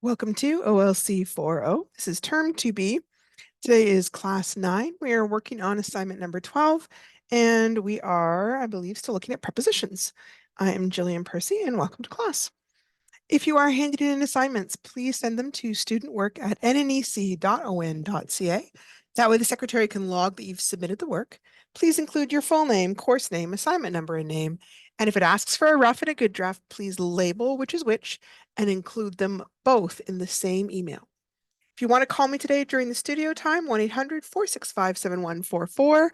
Welcome to OLC 4.0. This is term 2B. Today is class 9. We are working on assignment number 12, and we are, I believe, still looking at prepositions. I am Jillian Percy, and welcome to class. If you are handed in assignments, please send them to studentwork@nnec.on.ca. That way the secretary can log that you've submitted the work. Please include your full name, course name, assignment number, and name. And if it asks for a rough and a good draft, please label which is which and include them both in the same email. If you want to call me today during the studio time, 1-800-465-7144.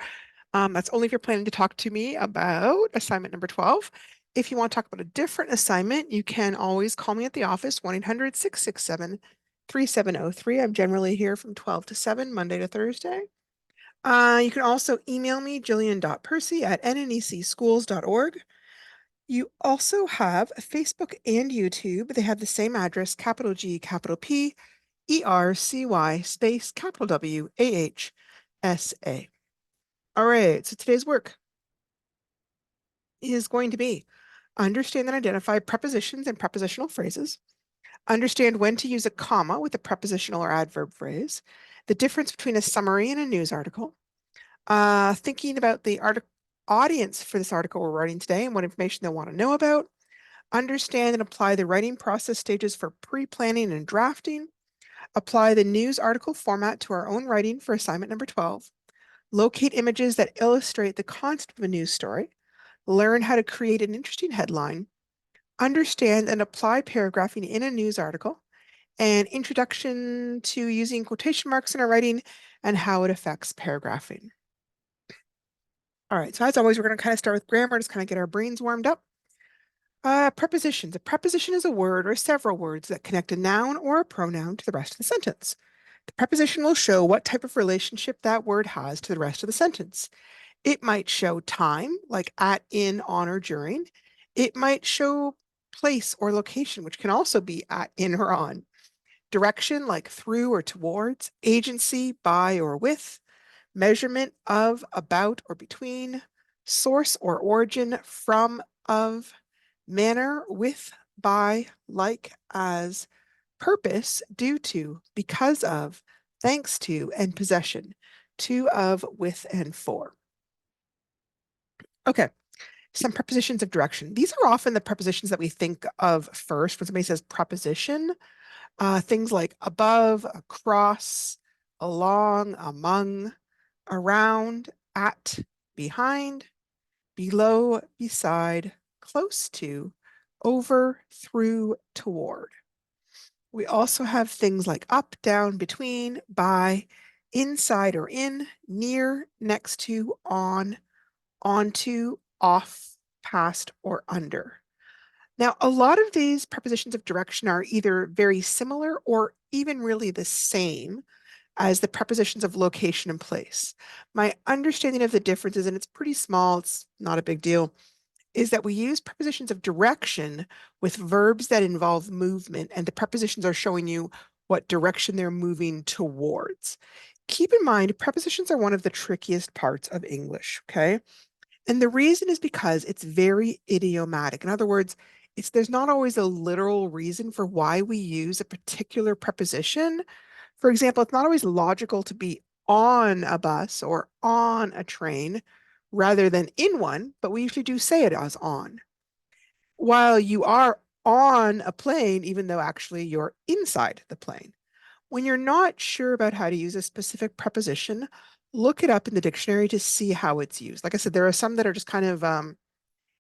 That's only if you're planning to talk to me about assignment number 12. If you want to talk about a different assignment, you can always call me at the office, 1-800-667-3703. I'm generally here from 12 to 7, Monday to Thursday. You can also email me, jillian.percy@nnecschools.org. You also have Facebook and YouTube. They have the same address, capital G, capital P, ERCY, space, capital W, AHSA. All right, so today's work is going to be understand and identify prepositions and prepositional phrases, understand when to use a comma with a prepositional or adverb phrase, the difference between a summary and a news article, thinking about the audience for this article we're writing today and what information they want to know about, understand and apply the writing process stages for pre-planning and drafting, apply the news article format to our own writing for assignment number 12, locate images that illustrate the concept of a news story, learn how to create an interesting headline, understand and apply paragraphing in a news article, and introduction to using quotation marks in our writing and how it affects paragraphing. All right, so as always, we're going to kind of start with grammar, just kind of get our brains warmed up. Prepositions. A preposition is a word or several words that connect a noun or a pronoun to the rest of the sentence. The preposition will show what type of relationship that word has to the rest of the sentence. It might show time, like at, in, on, or during. It might show place or location, which can also be at, in, or on. Direction, like through or towards. Agency, by or with. Measurement of, about, or between. Source or origin, from, of. Manner, with, by, like, as. Purpose, due to, because of, thanks to, and possession. To, of, with, and for. Okay, some prepositions of direction. These are often the prepositions that we think of first when somebody says preposition. Things like above, across, along, among, around, at, behind, below, beside, close to, over, through, toward. We also have things like up, down, between, by, inside or in, near, next to, on, onto, off, past, or under. Now, a lot of these prepositions of direction are either very similar or even really the same as the prepositions of location and place. My understanding of the differences, and it's pretty small, it's not a big deal, is that we use prepositions of direction with verbs that involve movement, and the prepositions are showing you what direction they're moving towards. Keep in mind, prepositions are one of the trickiest parts of English, okay? And the reason is because it's very idiomatic. In other words, there's not always a literal reason for why we use a particular preposition. For example, it's not always logical to be on a bus or on a train rather than in one, but we usually do say it as on. While you are on a plane, even though actually you're inside the plane. When you're not sure about how to use a specific preposition, look it up in the dictionary to see how it's used. Like I said, there are some that are just kind of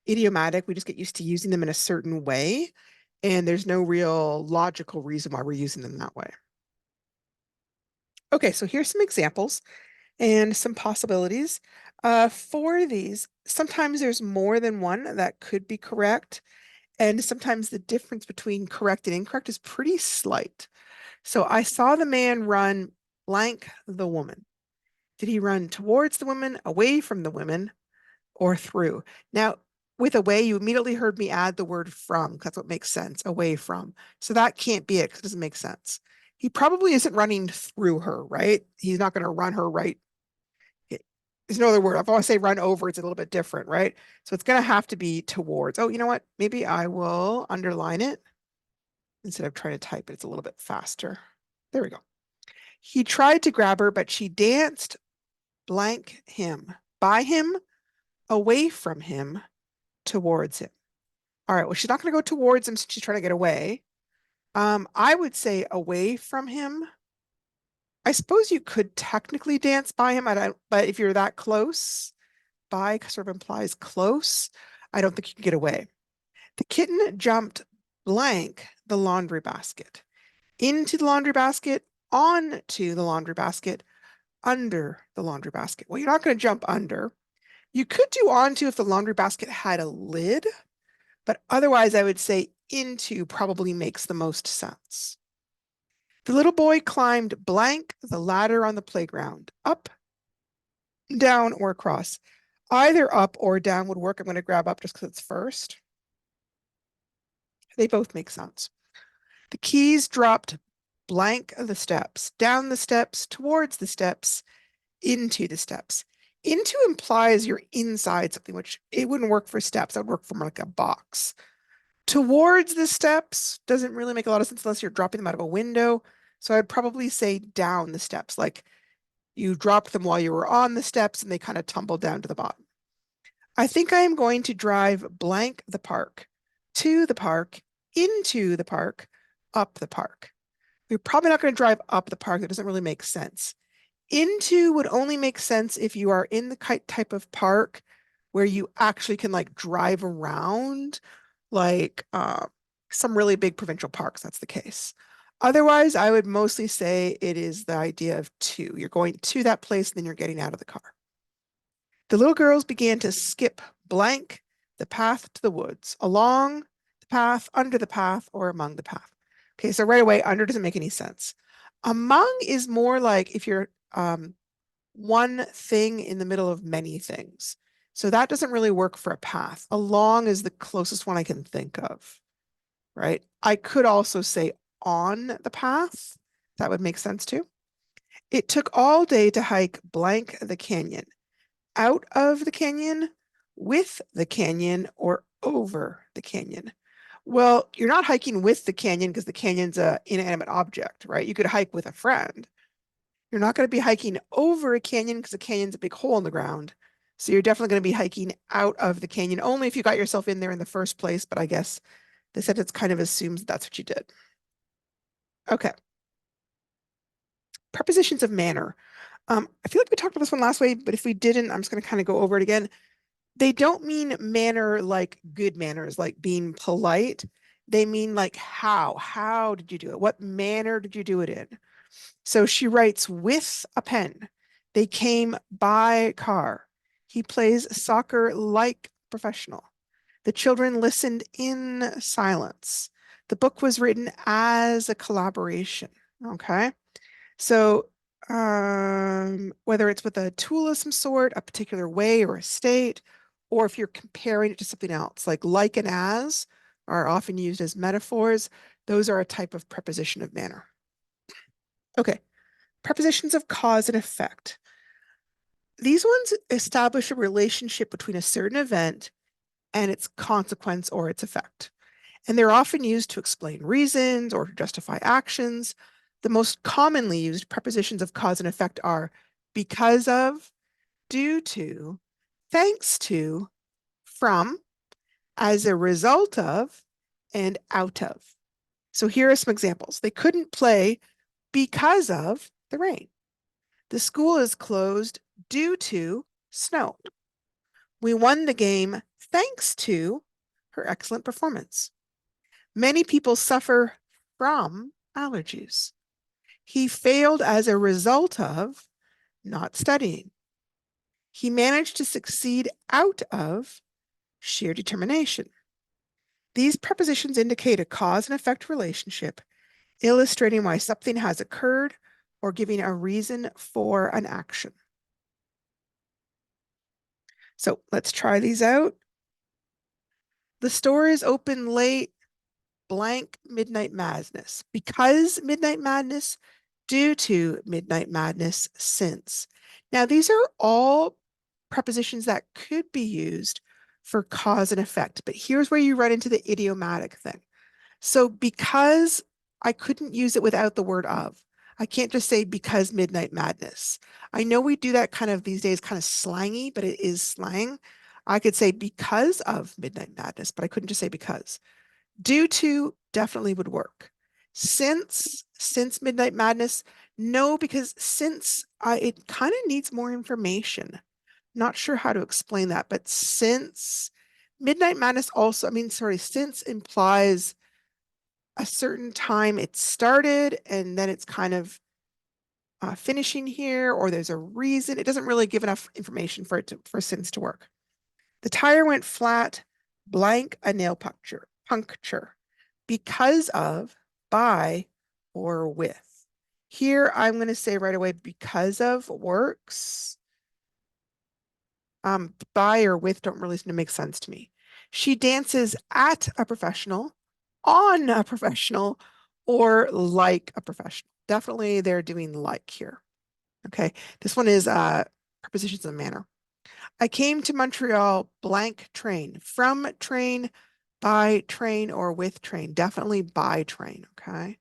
idiomatic. We just get used to using them in a certain way, and there's no real logical reason why we're using them that way. Okay, so here's some examples and some possibilities. For these, sometimes there's more than one that could be correct, and sometimes the difference between correct and incorrect is pretty slight. So I saw the man run blank the woman. Did he run towards the woman, away from the women, or through? Now, with away, you immediately heard me add the word from. That's what makes sense, away from. So that can't be it because it doesn't make sense. He probably isn't running through her, right? He's not going to run her right. There's no other word. If I want to say run over, it's a little bit different, right? So it's going to have to be towards. Oh, you know what? Maybe I will underline it instead of trying to type it. It's a little bit faster. There we go. He tried to grab her, but she danced blank him, by him, away from him, towards him. All right, well, she's not going to go towards him since she's trying to get away. I would say away from him. I suppose you could technically dance by him, but if you're that close, by sort of implies close. I don't think you can get away. The kitten jumped blank the laundry basket, into the laundry basket, onto the laundry basket, under the laundry basket. Well, you're not going to jump under. You could do onto if the laundry basket had a lid, but otherwise I would say into probably makes the most sense. The little boy climbed blank the ladder on the playground, up, down, or across. Either up or down would work. I'm going to grab up just because it's first. They both make sense. The keys dropped blank the steps, down the steps, towards the steps, into the steps. Into implies you're inside something, which it wouldn't work for steps. That would work from like a box. Towards the steps doesn't really make a lot of sense unless you're dropping them out of a window. So I'd probably say down the steps, like you dropped them while you were on the steps and they kind of tumbled down to the bottom. I think I am going to drive blank the park, to the park, into the park, up the park. We're probably not going to drive up the park. That doesn't really make sense. Into would only make sense if you are in the type of park where you actually can like drive around, like some really big provincial parks. That's the case. Otherwise, I would mostly say it is the idea of to. You're going to that place and then you're getting out of the car. The little girls began to skip blank the path to the woods, along the path, under the path, or among the path. Okay, so right away, under doesn't make any sense. Among is more like if you're one thing in the middle of many things. So that doesn't really work for a path. Along is the closest one I can think of, right? I could also say on the path. That would make sense too. It took all day to hike blank the canyon, out of the canyon, with the canyon, or over the canyon. Well, you're not hiking with the canyon because the canyon's an inanimate object, right? You could hike with a friend. You're not going to be hiking over a canyon because the canyon's a big hole in the ground. So you're definitely going to be hiking out of the canyon only if you got yourself in there in the first place. But I guess the sentence kind of assumes that's what you did. Okay. Prepositions of manner. I feel like we talked about this one last way, but if we didn't, I'm just going to kind of go over it again. They don't mean manner like good manners, like being polite. They mean like how. How did you do it? What manner did you do it in? So she writes with a pen. They came by car. He plays soccer like professional. The children listened in silence. The book was written as a collaboration. Okay. So whether it's with a tool of some sort, a particular way or a state, or if you're comparing it to something else, like and as are often used as metaphors. Those are a type of preposition of manner. Okay, prepositions of cause and effect. These ones establish a relationship between a certain event and its consequence or its effect. And they're often used to explain reasons or to justify actions. The most commonly used prepositions of cause and effect are because of, due to, thanks to, from, as a result of, and out of. So here are some examples. They couldn't play because of the rain. The school is closed due to snow. We won the game thanks to her excellent performance. Many people suffer from allergies. He failed as a result of not studying. He managed to succeed out of sheer determination. These prepositions indicate a cause and effect relationship, illustrating why something has occurred or giving a reason for an action. So let's try these out. The store is open late blank Midnight Madness. Because Midnight Madness, due to Midnight Madness, since. Now, these are all prepositions that could be used for cause and effect, but here's where you run into the idiomatic thing. So because I couldn't use it without the word of, I can't just say because Midnight Madness. I know we do that kind of these days, kind of slangy, but it is slang. I could say because of Midnight Madness, but I couldn't just say because. Due to definitely would work. Since Midnight Madness, no, because since it kind of needs more information. Not sure how to explain that, but since Midnight Madness also, since implies a certain time it started and then it's kind of finishing here, or there's a reason. It doesn't really give enough information for since to work. The tire went flat, blank a nail puncture, because of, by, or with. Here, I'm going to say right away, because of works. By or with don't really seem to make sense to me. She dances at a professional, on a professional, or like a professional. Definitely they're doing like here. Okay, this one is prepositions of manner. I came to Montreal blank train, from train, by train, or with train. Definitely by train, okay?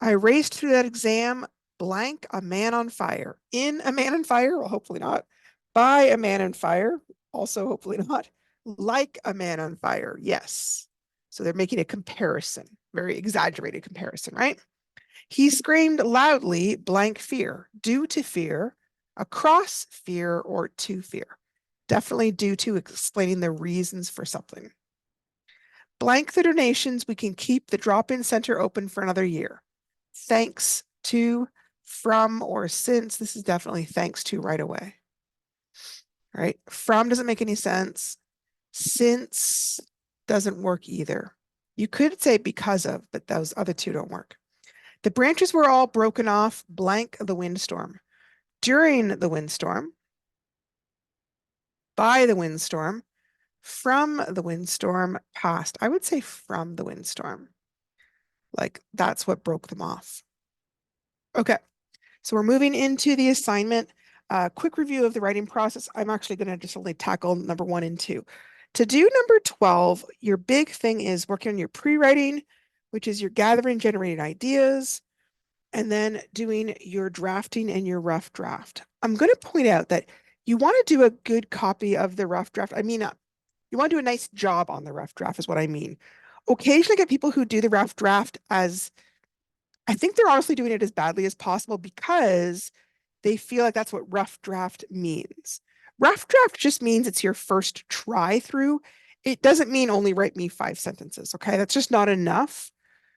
I raced through that exam blank a man on fire. In a man on fire? Well, hopefully not. By a man on fire? Also hopefully not. Like a man on fire? Yes. So they're making a comparison, very exaggerated comparison, right? He screamed loudly blank fear, due to fear, across fear, or to fear. Definitely due to explaining the reasons for something. Blank the donations, we can keep the drop-in center open for another year. Thanks to, from, or since. This is definitely thanks to right away. All right. From doesn't make any sense. Since doesn't work either. You could say because of, but those other two don't work. The branches were all broken off blank the windstorm. During the windstorm, by the windstorm, from the windstorm, past. I would say from the windstorm. Like that's what broke them off. Okay, so we're moving into the assignment. Quick review of the writing process. I'm actually going to just only tackle number 1 and 2. To do number 12, your big thing is working on your pre-writing, which is your gathering, generating ideas, and then doing your drafting and your rough draft. I'm going to point out that you want to do a good copy of the rough draft. You want to do a nice job on the rough draft is what I mean. Occasionally I get people who do the rough draft as, I think they're honestly doing it as badly as possible because they feel like that's what rough draft means. Rough draft just means it's your first try through. It doesn't mean only write me 5 sentences, okay? That's just not enough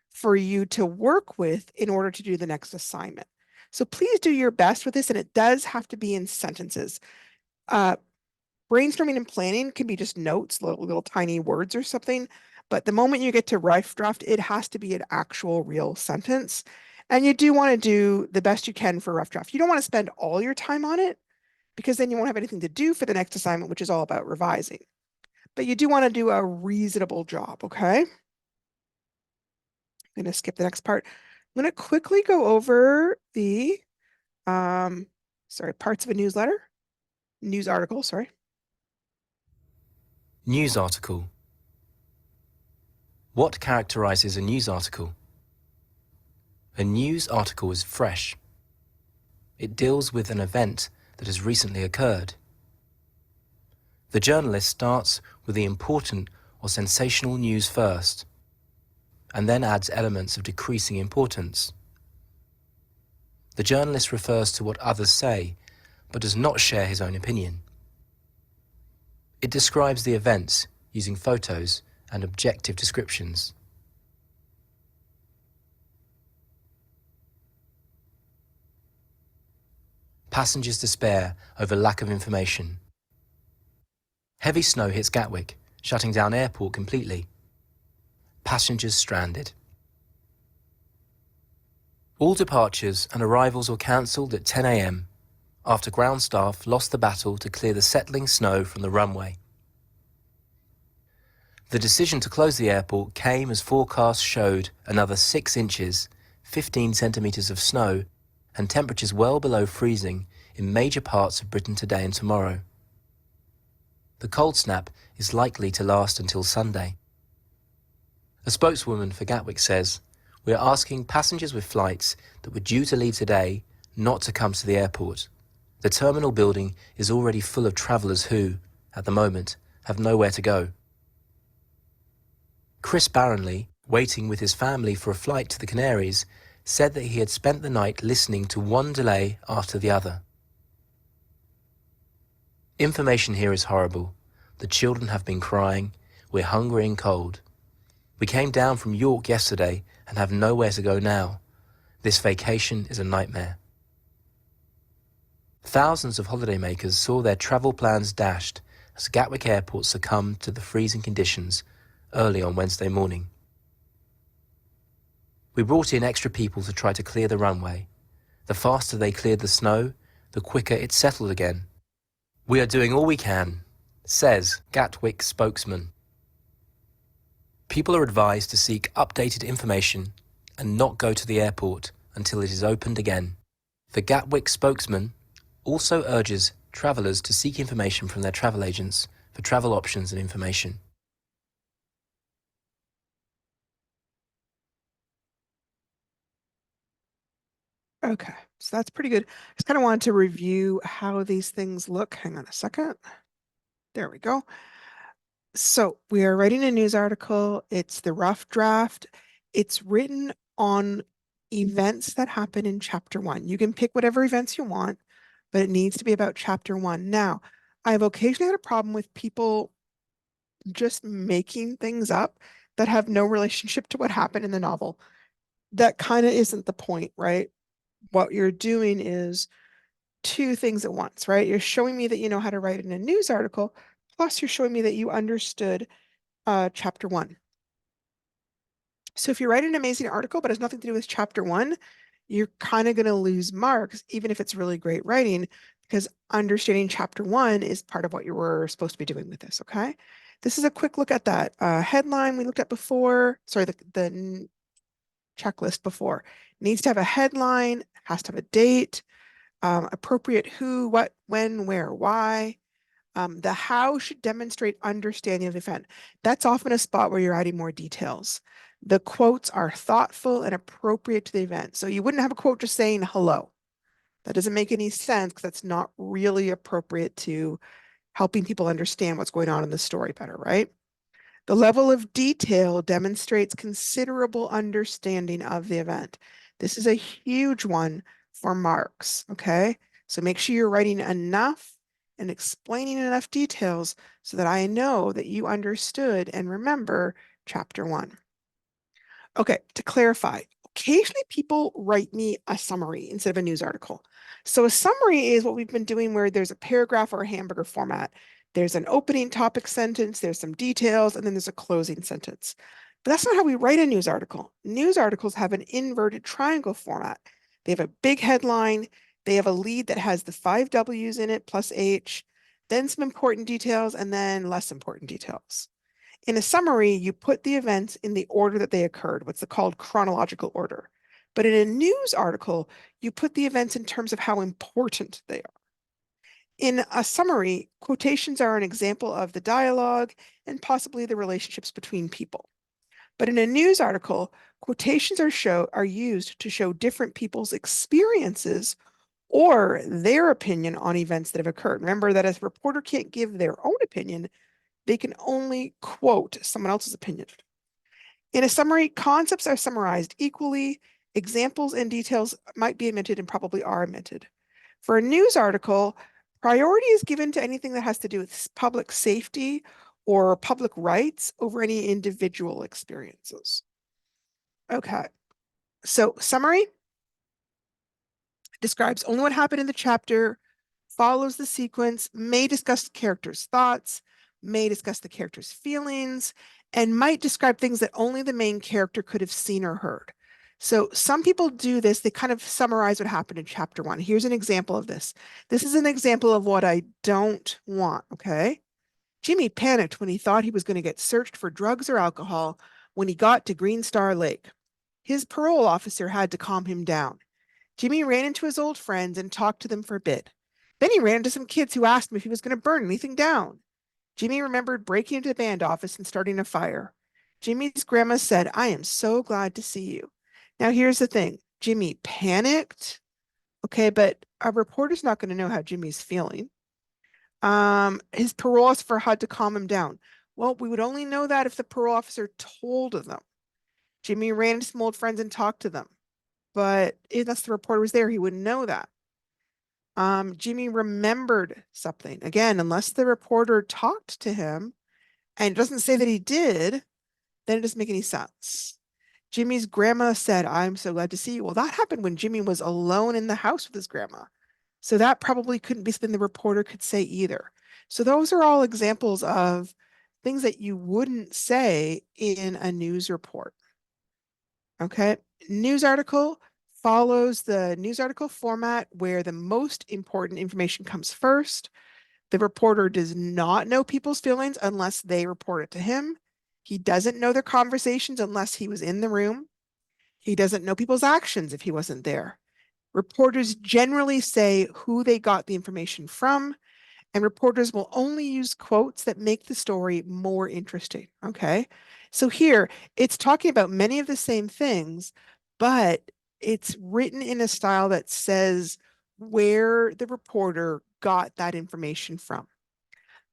for you to work with in order to do the next assignment. So please do your best with this, and it does have to be in sentences. Brainstorming and planning can be just notes, little tiny words or something, but the moment you get to rough draft, it has to be an actual real sentence. And you do want to do the best you can for rough draft. You don't want to spend all your time on it because then you won't have anything to do for the next assignment, which is all about revising. But you do want to do a reasonable job, okay? I'm going to skip the next part. I'm going to quickly go over the, parts of a news article, sorry. News article. What characterizes a news article? A news article is fresh. It deals with an event that has recently occurred. The journalist starts with the important or sensational news first, and then adds elements of decreasing importance. The journalist refers to what others say, but does not share his own opinion. It describes the events using photos and objective descriptions. Passengers despair over lack of information. Heavy snow hits Gatwick, shutting down airport completely. Passengers stranded. All departures and arrivals were cancelled at 10 a.m. after ground staff lost the battle to clear the settling snow from the runway. The decision to close the airport came as forecasts showed another 6 inches, 15 centimetres of snow, and temperatures well below freezing in major parts of Britain today and tomorrow. The cold snap is likely to last until Sunday. A spokeswoman for Gatwick says, "We are asking passengers with flights that were due to leave today not to come to the airport. The terminal building is already full of travellers who, at the moment, have nowhere to go." Chris Barronley, waiting with his family for a flight to the Canaries, said that he had spent the night listening to one delay after the other. "Information here is horrible. The children have been crying. We're hungry and cold. We came down from York yesterday and have nowhere to go now. This vacation is a nightmare." Thousands of holidaymakers saw their travel plans dashed as Gatwick Airport succumbed to the freezing conditions early on Wednesday morning. "We brought in extra people to try to clear the runway. The faster they cleared the snow, the quicker it settled again. We are doing all we can," says Gatwick spokesman. People are advised to seek updated information and not go to the airport until it is opened again. The Gatwick spokesman also urges travellers to seek information from their travel agents for travel options and information. Okay, so that's pretty good. Just kind of wanted to review how these things look. Hang on a second. There we go. So we are writing a news article. It's the rough draft. It's written on events that happen in chapter 1. You can pick whatever events you want, but it needs to be about chapter 1. Now, I've occasionally had a problem with people just making things up that have no relationship to what happened in the novel. That kind of isn't the point, right? What you're doing is two things at once, right? You're showing me that you know how to write in a news article, plus you're showing me that you understood chapter 1. So if you write an amazing article but has nothing to do with chapter 1, you're kind of going to lose marks, even if it's really great writing, because understanding chapter 1 is part of what you were supposed to be doing with this, okay? This is a quick look at that headline we looked at before. Sorry, the checklist before. Needs to have a headline, has to have a date, appropriate who, what, when, where, why. The how should demonstrate understanding of the event. That's often a spot where you're adding more details. The quotes are thoughtful and appropriate to the event. So you wouldn't have a quote just saying hello. That doesn't make any sense because that's not really appropriate to helping people understand what's going on in the story better, right? The level of detail demonstrates considerable understanding of the event. This is a huge one for marks, okay? So make sure you're writing enough and explaining enough details so that I know that you understood and remember chapter 1. Okay, to clarify, occasionally people write me a summary instead of a news article. So a summary is what we've been doing where there's a paragraph or a hamburger format. There's an opening topic sentence, there's some details, and then there's a closing sentence. But that's not how we write a news article. News articles have an inverted triangle format. They have a big headline, they have a lead that has the 5 W's in it plus H, then some important details, and then less important details. In a summary, you put the events in the order that they occurred, what's called chronological order. But in a news article, you put the events in terms of how important they are. In a summary, quotations are an example of the dialogue and possibly the relationships between people. But in a news article, quotations are used to show different people's experiences or their opinion on events that have occurred. Remember that a reporter can't give their own opinion, they can only quote someone else's opinion. In a summary, concepts are summarized equally. Examples and details might be omitted and probably are omitted. For a news article, priority is given to anything that has to do with public safety or public rights over any individual experiences. Okay, so summary describes only what happened in the chapter, follows the sequence, may discuss the character's thoughts, may discuss the character's feelings, and might describe things that only the main character could have seen or heard. So some people do this, they kind of summarize what happened in chapter 1. Here's an example of this. This is an example of what I don't want, okay? Jimmy panicked when he thought he was going to get searched for drugs or alcohol when he got to Green Star Lake. His parole officer had to calm him down. Jimmy ran into his old friends and talked to them for a bit. Then he ran into some kids who asked him if he was going to burn anything down. Jimmy remembered breaking into the band office and starting a fire. Jimmy's grandma said, "I am so glad to see you." Now, here's the thing. Jimmy panicked. Okay, but a reporter's not going to know how Jimmy's feeling. His parole officer had to calm him down. Well, we would only know that if the parole officer told them. Jimmy ran into some old friends and talked to them. But unless the reporter was there, he wouldn't know that. Jimmy remembered something. Again, unless the reporter talked to him, and it doesn't say that he did, then it doesn't make any sense. Jimmy's grandma said, "I'm so glad to see you." Well, that happened when Jimmy was alone in the house with his grandma. So that probably couldn't be something the reporter could say either. So those are all examples of things that you wouldn't say in a news report. Okay. News article follows the news article format where the most important information comes first. The reporter does not know people's feelings unless they report it to him. He doesn't know their conversations unless he was in the room. He doesn't know people's actions if he wasn't there. Reporters generally say who they got the information from, and reporters will only use quotes that make the story more interesting. Okay. So here it's talking about many of the same things, but it's written in a style that says where the reporter got that information from.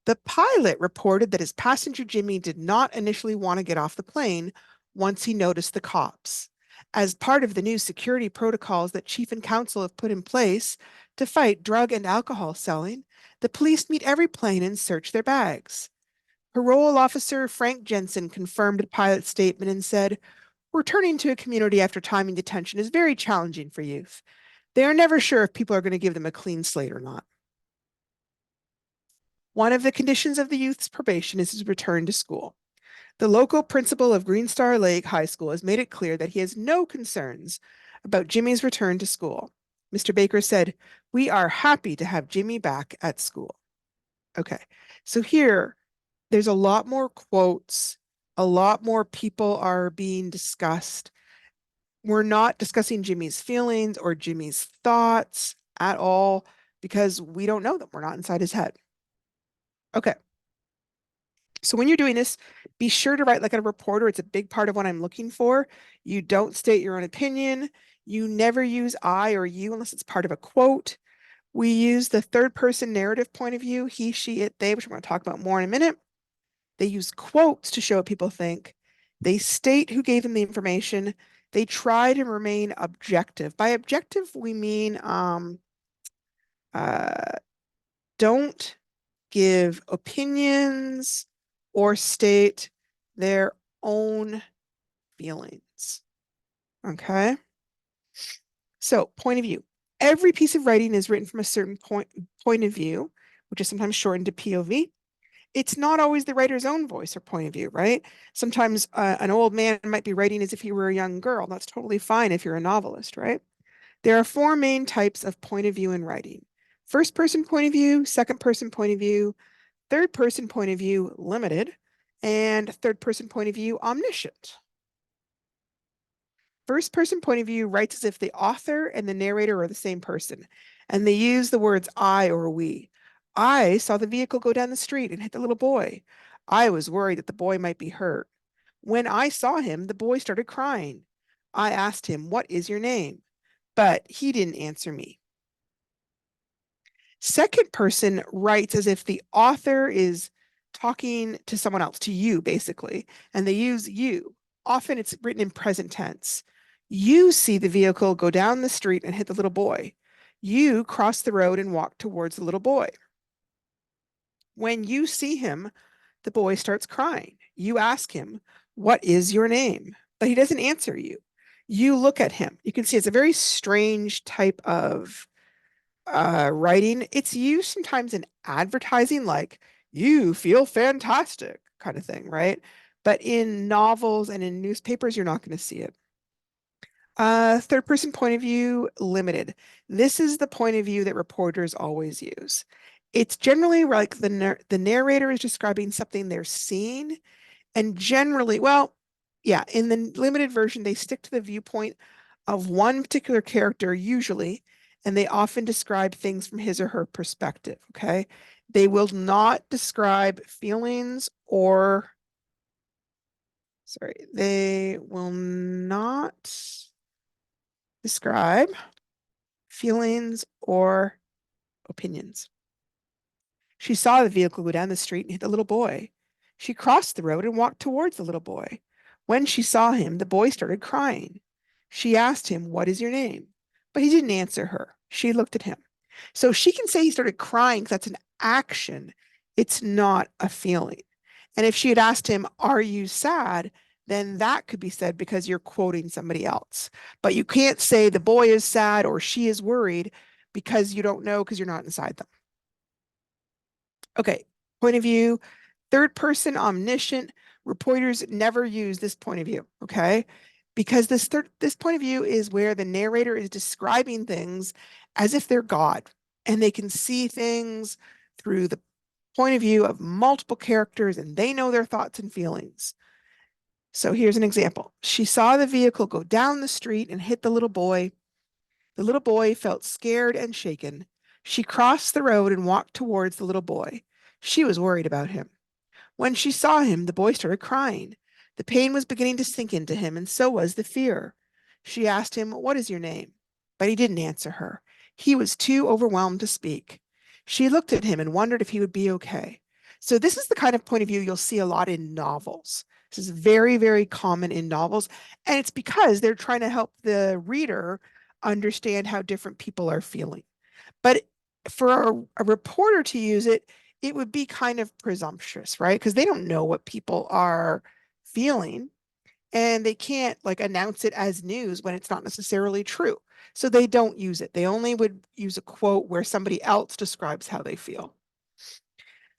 The pilot reported that his passenger Jimmy did not initially want to get off the plane once he noticed the cops. As part of the new security protocols that chief and council have put in place to fight drug and alcohol selling, the police meet every plane and search their bags. Parole officer Frank Jensen confirmed the pilot's statement and said, "Returning to a community after time in detention is very challenging for youth. They are never sure if people are going to give them a clean slate or not. One of the conditions of the youth's probation is his return to school. The local principal of Green Star Lake High School has made it clear that he has no concerns about Jimmy's return to school. Mr. Baker said, "We are happy to have Jimmy back at school." Okay, so here there's a lot more quotes, a lot more people are being discussed. We're not discussing Jimmy's feelings or Jimmy's thoughts at all because we don't know them. We're not inside his head. Okay. So when you're doing this, be sure to write like a reporter. It's a big part of what I'm looking for. You don't state your own opinion. You never use I or you unless it's part of a quote. We use the third person narrative point of view, he, she, it, they, which I'm going to talk about more in a minute. They use quotes to show what people think. They state who gave them the information. They try to remain objective. By objective, we mean uh, don't give opinions or state their own feelings. Okay. So, point of view. Every piece of writing is written from a certain point of view, which is sometimes shortened to POV. It's not always the writer's own voice or point of view, right? Sometimes an old man might be writing as if he were a young girl. That's totally fine if you're a novelist, right? There are four main types of point of view in writing: first person point of view, second person point of view, third person point of view, limited, and third person point of view, omniscient. First person point of view writes as if the author and the narrator are the same person, and they use the words I or we. I saw the vehicle go down the street and hit the little boy. I was worried that the boy might be hurt. When I saw him, the boy started crying. I asked him, "What is your name?" But he didn't answer me. Second person writes as if the author is talking to someone else, to you, basically, and they use you. Often it's written in present tense. You see the vehicle go down the street and hit the little boy. You cross the road and walk towards the little boy. When you see him, the boy starts crying. You ask him, "What is your name?" But he doesn't answer you. You look at him. You can see it's a very strange type of writing. It's used sometimes in advertising, like "you feel fantastic" kind of thing, right? But in novels and in newspapers, you're not going to see it. Third person point of view, limited. This is the point of view that reporters always use. It's generally like the narrator is describing something they're seeing, and generally, well, yeah, in the limited version, they stick to the viewpoint of one particular character usually, and they often describe things from his or her perspective. Okay. They will not describe feelings or, sorry, they will not describe feelings or opinions. She saw the vehicle go down the street and hit the little boy. She crossed the road and walked towards the little boy. When she saw him, the boy started crying. She asked him, "What is your name?" But he didn't answer her. She looked at him. So she can say he started crying because that's an action. It's not a feeling. And if she had asked him, "Are you sad?" then that could be said because you're quoting somebody else. But you can't say the boy is sad or she is worried because you don't know because you're not inside them. Okay, point of view, third person omniscient. Reporters never use this point of view, okay? Because this point of view is where the narrator is describing things as if they're God and they can see things through the point of view of multiple characters and they know their thoughts and feelings. So here's an example. She saw the vehicle go down the street and hit the little boy. The little boy felt scared and shaken. She crossed the road and walked towards the little boy. She was worried about him. When she saw him, the boy started crying. The pain was beginning to sink into him, and so was the fear. She asked him, "What is your name?" But he didn't answer her. He was too overwhelmed to speak. She looked at him and wondered if he would be okay. So, this is the kind of point of view you'll see a lot in novels. This is very, very common in novels. And it's because they're trying to help the reader understand how different people are feeling. But for a reporter to use it, it would be kind of presumptuous, right? Because they don't know what people are feeling and they can't like announce it as news when it's not necessarily true. So they don't use it. They only would use a quote where somebody else describes how they feel.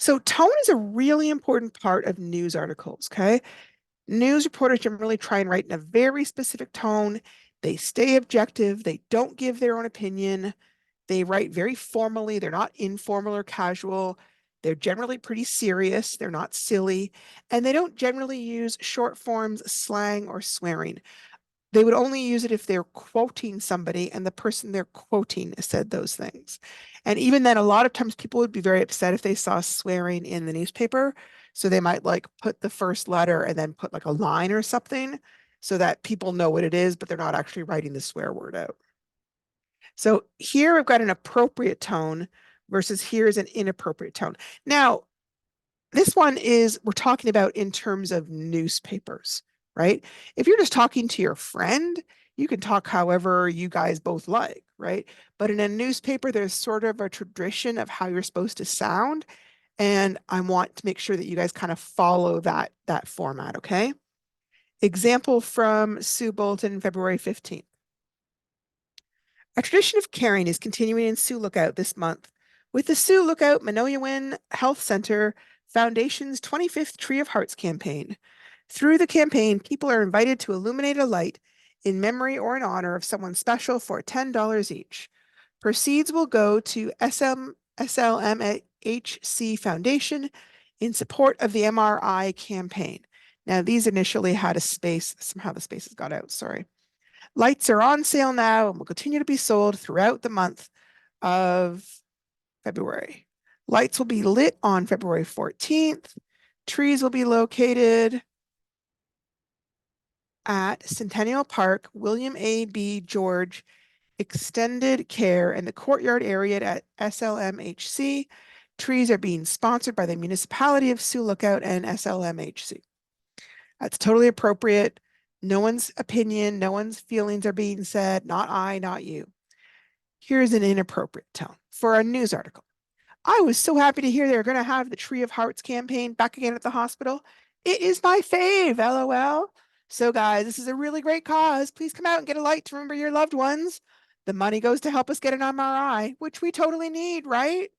So tone is a really important part of news articles, okay? News reporters generally try and write in a very specific tone. They stay objective. They don't give their own opinion. They write very formally. They're not informal or casual. They're generally pretty serious. They're not silly. And they don't generally use short forms, slang, or swearing. They would only use it if they're quoting somebody and the person they're quoting said those things. And even then, a lot of times people would be very upset if they saw swearing in the newspaper. So they might like put the first letter and then put like a line or something so that people know what it is, but they're not actually writing the swear word out. So here I've got an appropriate tone versus here's an inappropriate tone. Now, this one is we're talking about in terms of newspapers, right? If you're just talking to your friend, you can talk however you guys both like, right? But in a newspaper, there's sort of a tradition of how you're supposed to sound. And I want to make sure that you guys kind of follow that format, okay? Example from Sioux Bulletin, February 15th. A tradition of caring is continuing in Sioux Lookout this month with the Sioux Lookout Minoyawin Health Center Foundation's 25th Tree of Hearts campaign. Through the campaign, people are invited to illuminate a light in memory or in honor of someone special for $10 each. Proceeds will go to SLMHC Foundation in support of the MRI campaign. Now, these initially had a space. Somehow the spaces got out. Sorry. Lights are on sale now and will continue to be sold throughout the month of February. Lights will be lit on February 14th. Trees will be located at Centennial Park, William A. B. George Extended Care, and the courtyard area at SLMHC. Trees are being sponsored by the municipality of Sioux Lookout and SLMHC. That's totally appropriate. No one's opinion, no one's feelings are being said, not I, not you. Here's an inappropriate tone for a news article. I was so happy to hear they're going to have the Tree of Hearts campaign back again at the hospital. It is my fave, LOL. So, guys, this is a really great cause. Please come out and get a light to remember your loved ones. The money goes to help us get an MRI, which we totally need, right?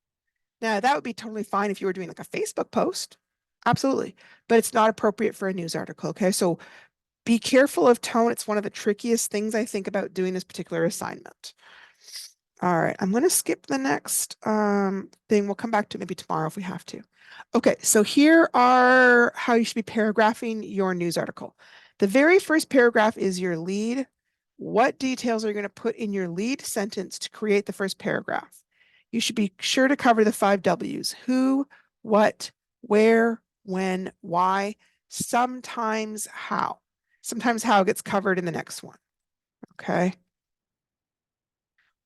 Now, that would be totally fine if you were doing like a Facebook post. Absolutely. But it's not appropriate for a news article. Okay. So be careful of tone. It's one of the trickiest things I think about doing this particular assignment. All right, I'm going to skip the next thing. We'll come back to it maybe tomorrow if we have to. Okay, so here are how you should be paragraphing your news article. The very first paragraph is your lead. What details are you going to put in your lead sentence to create the first paragraph? You should be sure to cover the 5 W's: who, what, where, when, why, sometimes how. Sometimes how gets covered in the next one. Okay.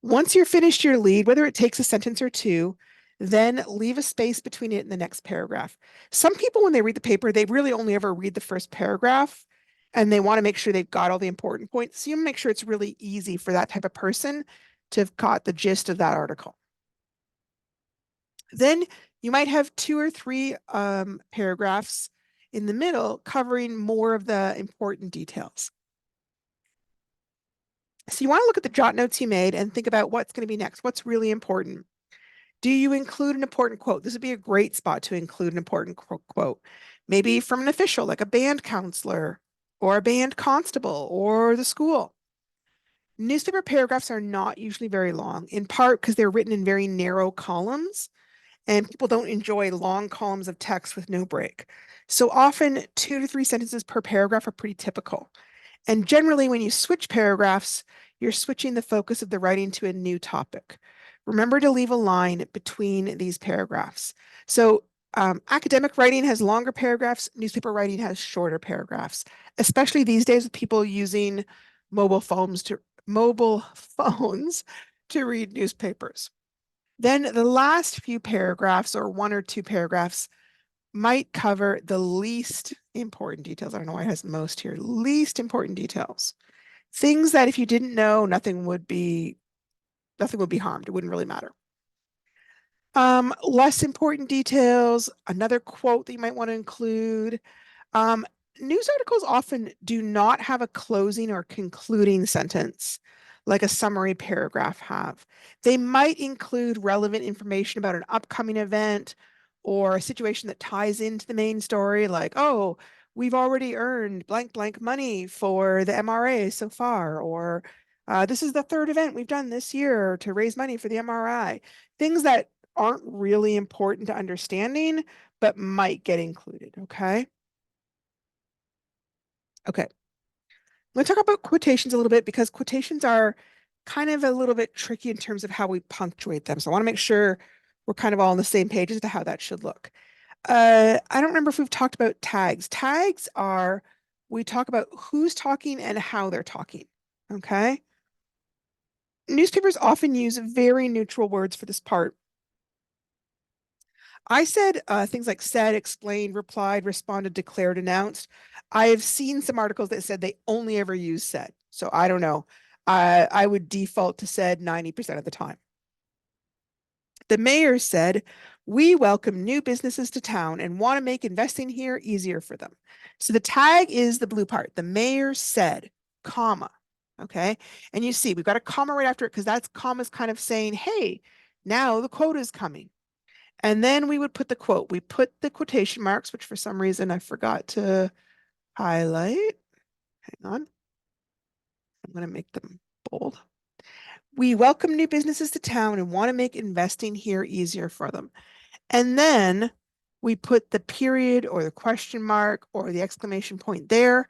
Once you're finished your lead, whether it takes a sentence or two, then leave a space between it and the next paragraph. Some people, when they read the paper, they really only ever read the first paragraph and they want to make sure they've got all the important points. So you make sure it's really easy for that type of person to have caught the gist of that article. Then you might have 2 or 3 paragraphs in the middle covering more of the important details. So you want to look at the jot notes you made and think about what's going to be next. What's really important? Do you include an important quote? This would be a great spot to include an important quote. Maybe from an official, like a band counselor or a band constable or the school. Newspaper paragraphs are not usually very long, in part because they're written in very narrow columns and people don't enjoy long columns of text with no break. So often 2 to 3 sentences per paragraph are pretty typical. And generally, when you switch paragraphs, you're switching the focus of the writing to a new topic. Remember to leave a line between these paragraphs. So academic writing has longer paragraphs, newspaper writing has shorter paragraphs, especially these days with people using mobile phones to read newspapers. Then the last few paragraphs, or 1 or 2 paragraphs, might cover the least important details. I don't know why it has most here. Least important details. Things that if you didn't know, nothing would be harmed. It wouldn't really matter. Less important details, another quote that you might want to include. News articles often do not have a closing or concluding sentence like a summary paragraph have. They might include relevant information about an upcoming event or a situation that ties into the main story, like, oh, we've already earned blank blank money for the MRA so far, or this is the 3rd event we've done this year to raise money for the MRI. Things that aren't really important to understanding, but might get included, okay? Okay. I'm going to talk about quotations a little bit because quotations are kind of a little bit tricky in terms of how we punctuate them. So I want to make sure we're kind of all on the same page as to how that should look. I don't remember if we've talked about tags. Tags are, we talk about who's talking and how they're talking, okay? Newspapers often use very neutral words for this part. I said things like said, explained, replied, responded, declared, announced. I have seen some articles that said they only ever use said. So I don't know. I would default to said 90% of the time. The mayor said, we welcome new businesses to town and want to make investing here easier for them. So the tag is the blue part. The mayor said, comma. Okay. And you see, we've got a comma right after it because that's comma's kind of saying, hey, now the quote is coming. And then we would put the quote. We put the quotation marks, which for some reason I forgot to highlight. Hang on. I'm going to make them bold. We welcome new businesses to town and want to make investing here easier for them. And then we put the period or the question mark or the exclamation point there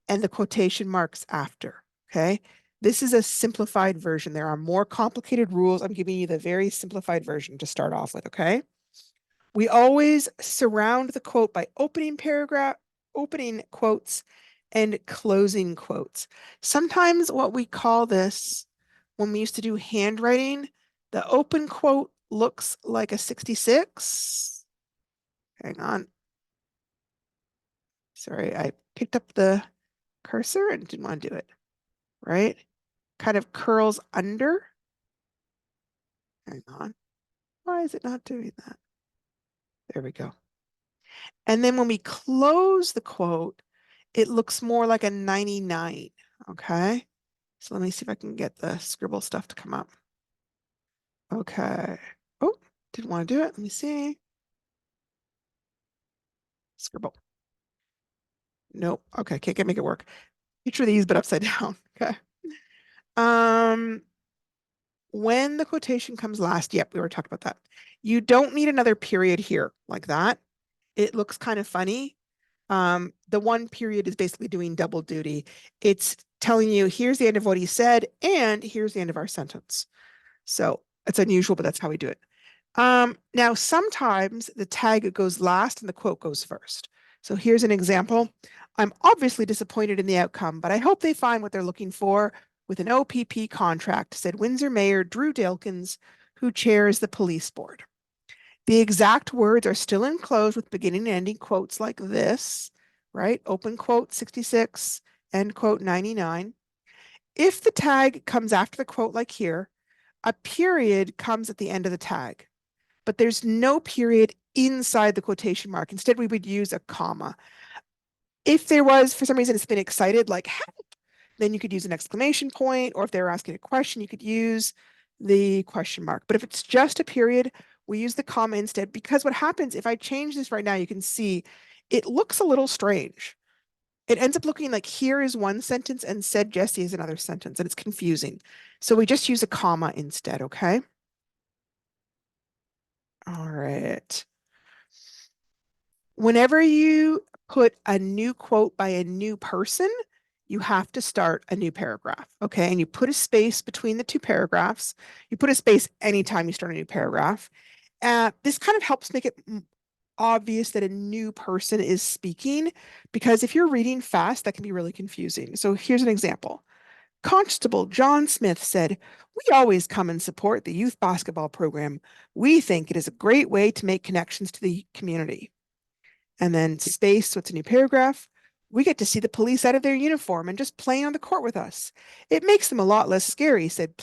and the quotation marks after. Okay. This is a simplified version. There are more complicated rules. I'm giving you the very simplified version to start off with. Okay. We always surround the quote by opening quotes and closing quotes. Sometimes what we call this, when we used to do handwriting, the open quote looks like a 66. Hang on. Sorry, I picked up the cursor and didn't want to do it. Right? Kind of curls under. Hang on. Why is it not doing that? There we go. And then when we close the quote, it looks more like a 99. Okay. So let me see if I can get the scribble stuff to come up. Okay. Oh, didn't want to do it. Let me see. Scribble. Nope. Okay, can't make it work. Picture these, but upside down. Okay. when the quotation comes last, yep, we were talking about that. You don't need another period here like that. It looks kind of funny. The one period is basically doing double duty. It's telling you here's the end of what he said, and here's the end of our sentence. So it's unusual, but that's how we do it. Now, sometimes the tag goes last and the quote goes first. So here's an example. I'm obviously disappointed in the outcome, but I hope they find what they're looking for with an OPP contract, said Windsor Mayor Drew Dilkins, who chairs the police board. The exact words are still enclosed with beginning and ending quotes like this, right? Open quote 66, end quote 99. If the tag comes after the quote like here, a period comes at the end of the tag, but there's no period inside the quotation mark. Instead, we would use a comma. If there was, for some reason, it's been excited, like help, then you could use an exclamation point, or if they were asking a question, you could use the question mark. But if it's just a period, we use the comma instead, because what happens if I change this right now, you can see it looks a little strange. It ends up looking like here is one sentence and said Jesse is another sentence, and it's confusing. So we just use a comma instead, okay? All right. Whenever you put a new quote by a new person, you have to start a new paragraph, okay? And you put a space between the two paragraphs. You put a space anytime you start a new paragraph. This kind of helps make it obvious that a new person is speaking, because if you're reading fast, that can be really confusing. So here's an example. Constable John Smith said, "We always come and support the youth basketball program. We think it is a great way to make connections to the community." And then space, so it's a new paragraph. "We get to see the police out of their uniform and just playing on the court with us. It makes them a lot less scary," said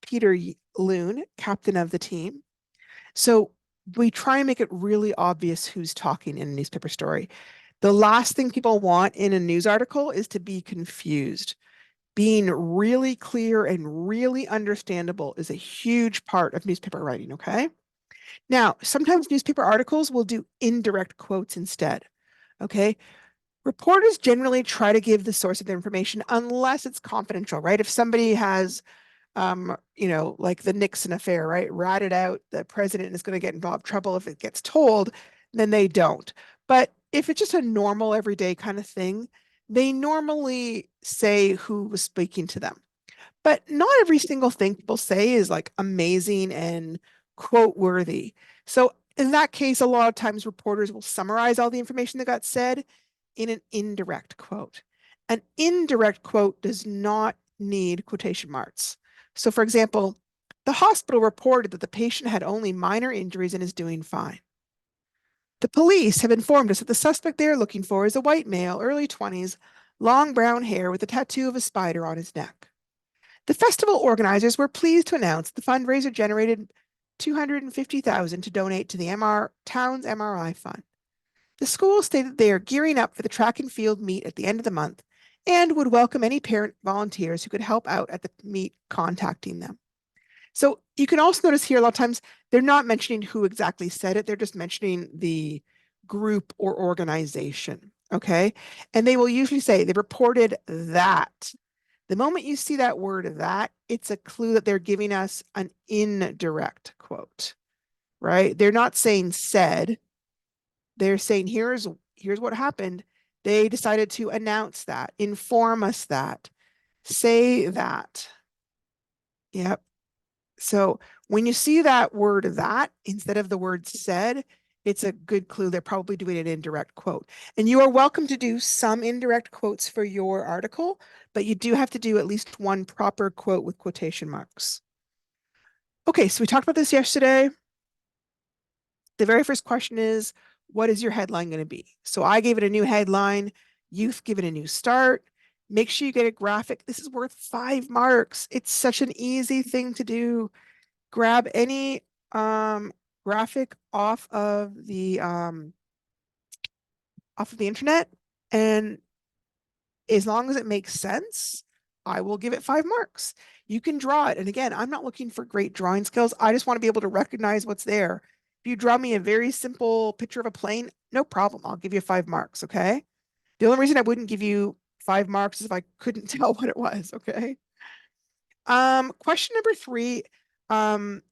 Peter Loon, captain of the team. So we try and make it really obvious who's talking in a newspaper story. The last thing people want in a news article is to be confused. Being really clear and really understandable is a huge part of newspaper writing, okay? Now, sometimes newspaper articles will do indirect quotes instead, okay? Reporters generally try to give the source of the information unless it's confidential, right? If somebody has, like the Nixon affair, right? Ratted out, the president is going to get involved trouble if it gets told, then they don't. But if it's just a normal everyday kind of thing, they normally say who was speaking to them. But not every single thing people say is like amazing and quote worthy. So in that case, a lot of times reporters will summarize all the information that got said in an indirect quote. An indirect quote does not need quotation marks. So for example, the hospital reported that the patient had only minor injuries and is doing fine. The police have informed us that the suspect they are looking for is a white male, early 20s, long brown hair with a tattoo of a spider on his neck. The festival organizers were pleased to announce the fundraiser generated $250,000 to donate to the town's MRI fund. The school stated they are gearing up for the track and field meet at the end of the month and would welcome any parent volunteers who could help out at the meet contacting them. So you can also notice here a lot of times they're not mentioning who exactly said it. They're just mentioning the group or organization. Okay. And they will usually say they reported that. The moment you see that word that, it's a clue that they're giving us an indirect quote, right? They're not saying said. They're saying here's what happened. They decided to announce that, inform us that, say that. Yep. So when you see that word that instead of the word said, it's a good clue they're probably doing an indirect quote. And you are welcome to do some indirect quotes for your article, but you do have to do at least one proper quote with quotation marks. Okay, so we talked about this yesterday. The very first question is, what is your headline going to be? So I gave it a new headline. Youth, give it a new start. Make sure you get a graphic. This is worth 5 marks. It's such an easy thing to do. Grab any graphic off of the internet, and as long as it makes sense, I will give it 5 marks. You can draw it. And again, I'm not looking for great drawing skills. I just want to be able to recognize what's there. If you draw me a very simple picture of a plane, no problem. I'll give you 5 marks, okay? The only reason I wouldn't give you 5 marks is if I couldn't tell what it was, okay? Question number 3.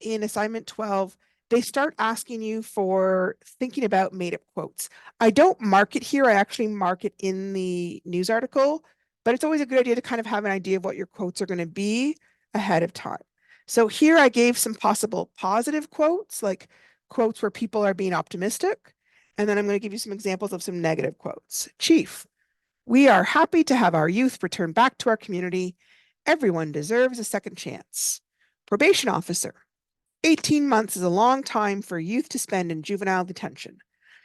in assignment 12, they start asking you for thinking about made up quotes. I don't mark it here. I actually mark it in the news article, but it's always a good idea to kind of have an idea of what your quotes are going to be ahead of time. So here I gave some possible positive quotes, like quotes where people are being optimistic. And then I'm going to give you some examples of some negative quotes. Chief, we are happy to have our youth return back to our community. Everyone deserves a second chance. Probation officer, 18 months is a long time for youth to spend in juvenile detention.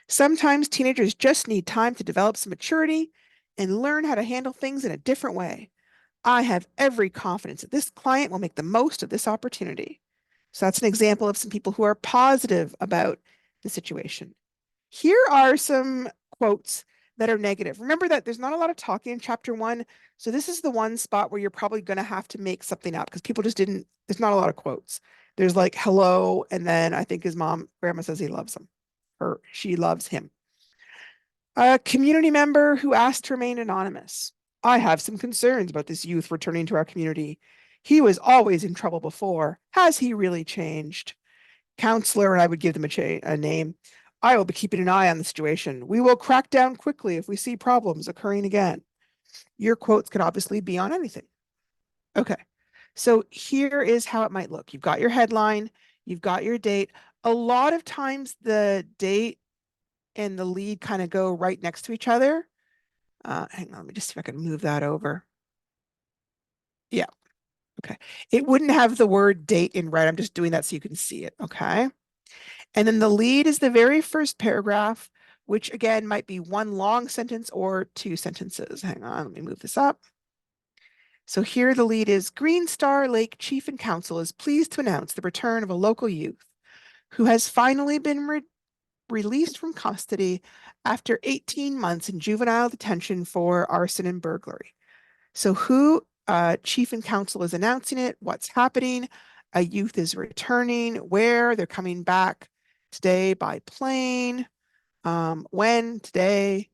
Sometimes teenagers just need time to develop some maturity and learn how to handle things in a different way. I have every confidence that this client will make the most of this opportunity. So that's an example of some people who are positive about the situation. Here are some quotes that are negative. Remember that there's not a lot of talking in chapter 1. So this is the one spot where you're probably going to have to make something up because people just didn't, there's not a lot of quotes. There's like hello, and then I think his grandma says he loves him, or she loves him. A community member who asked to remain anonymous. I have some concerns about this youth returning to our community. He was always in trouble before. Has he really changed? Counselor, and I would give them a name. I will be keeping an eye on the situation. We will crack down quickly if we see problems occurring again. Your quotes can obviously be on anything. Okay, so here is how it might look. You've got your headline, you've got your date. A lot of times the date and the lead kind of go right next to each other. Hang on, let me just see if I can move that over. Yeah, okay. It wouldn't have the word date in red. I'm just doing that so you can see it, okay? And then the lead is the very first paragraph, which again might be one long sentence or two sentences. Hang on, let me move this up. So here the lead is Green Star Lake Chief and Council is pleased to announce the return of a local youth who has finally been released from custody after 18 months in juvenile detention for arson and burglary. So who Chief and Council is announcing it, what's happening, a youth is returning, where they're coming back today by plane, when, today.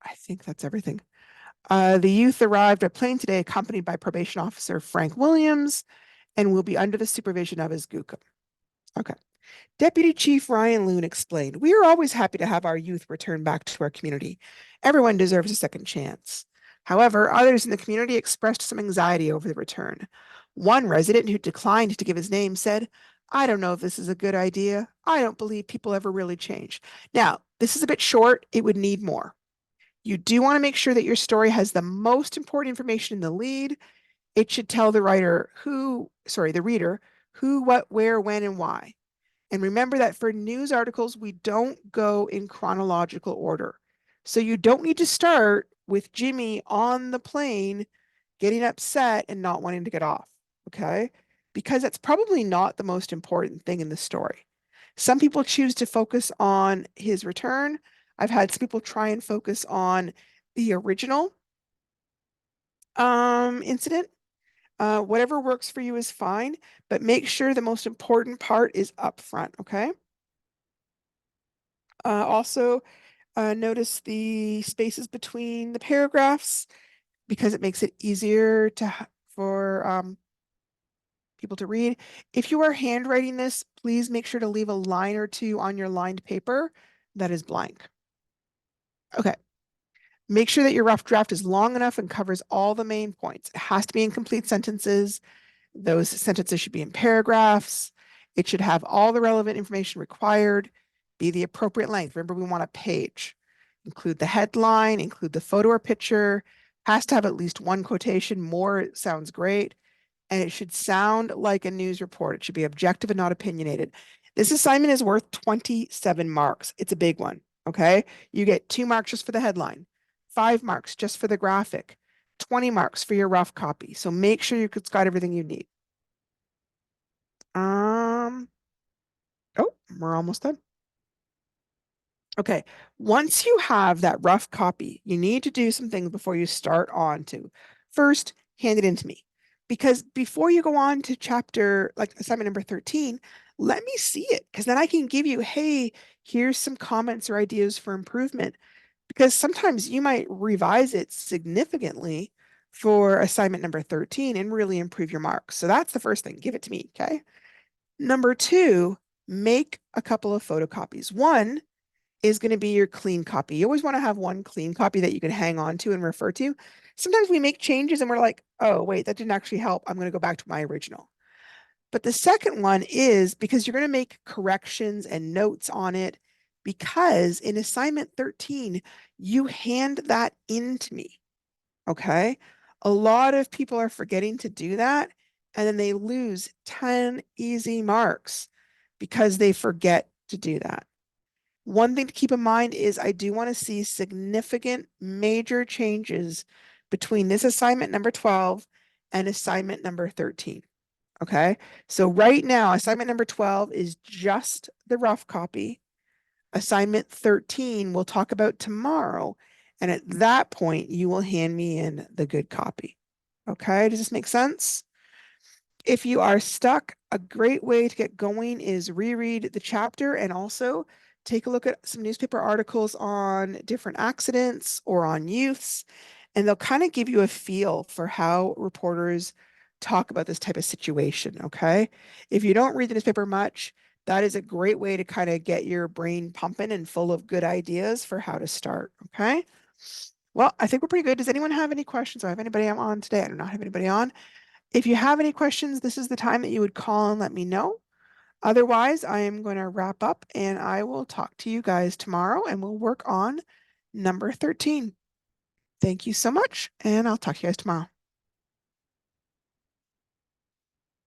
I think that's everything. The youth arrived by plane today, accompanied by probation officer Frank Williams, and will be under the supervision of his GUCA. Okay. Deputy Chief Ryan Loon explained, we are always happy to have our youth return back to our community. Everyone deserves a second chance. However, others in the community expressed some anxiety over the return. One resident who declined to give his name said, I don't know if this is a good idea. I don't believe people ever really change. Now, this is a bit short. It would need more. You do want to make sure that your story has the most important information in the lead. It should tell the reader who, what, where, when, and why. And remember that for news articles, we don't go in chronological order. So you don't need to start with Jimmy on the plane getting upset and not wanting to get off, okay? Because that's probably not the most important thing in the story. Some people choose to focus on his return. I've had some people try and focus on the original incident. Whatever works for you is fine, but make sure the most important part is up front, okay? Also, notice the spaces between the paragraphs because it makes it easier for people to read. If you are handwriting this, please make sure to leave a line or two on your lined paper that is blank. Okay. Make sure that your rough draft is long enough and covers all the main points. It has to be in complete sentences. Those sentences should be in paragraphs. It should have all the relevant information required, be the appropriate length. Remember, we want a page. Include the headline, include the photo or picture, has to have at least one quotation. More sounds great. And it should sound like a news report. It should be objective and not opinionated. This assignment is worth 27 marks. It's a big one, okay? You get 2 marks just for the headline, 5 marks just for the graphic, 20 marks for your rough copy. So make sure you've got everything you need. Oh, we're almost done. Okay, once you have that rough copy, you need to do some things before you start on to. First, hand it in to me. Because before you go on to chapter, like assignment number 13, let me see it. Because then I can give you, hey, here's some comments or ideas for improvement. Because sometimes you might revise it significantly for assignment number 13 and really improve your marks. So that's the first thing. Give it to me, okay? Number two, make a couple of photocopies. One is going to be your clean copy. You always want to have one clean copy that you can hang on to and refer to. Sometimes we make changes and we're like, oh, wait, that didn't actually help. I'm going to go back to my original. But the second one is because you're going to make corrections and notes on it, because in assignment 13, you hand that in to me. Okay. A lot of people are forgetting to do that, and then they lose 10 easy marks because they forget to do that. One thing to keep in mind is I do want to see significant major changes between this assignment number 12 and assignment number 13. Okay. So right now, assignment number 12 is just the rough copy. Assignment 13 we'll talk about tomorrow. And at that point, you will hand me in the good copy. Okay. Does this make sense? If you are stuck, a great way to get going is reread the chapter and also take a look at some newspaper articles on different accidents or on youths, and they'll kind of give you a feel for how reporters talk about this type of situation, okay? If you don't read the newspaper much, that is a great way to kind of get your brain pumping and full of good ideas for how to start, okay? Well, I think we're pretty good. Does anyone have any questions? Or have anybody on today? I do not have anybody on. If you have any questions, this is the time that you would call and let me know. Otherwise, I am going to wrap up and I will talk to you guys tomorrow and we'll work on number 13. Thank you so much, and I'll talk to you guys tomorrow.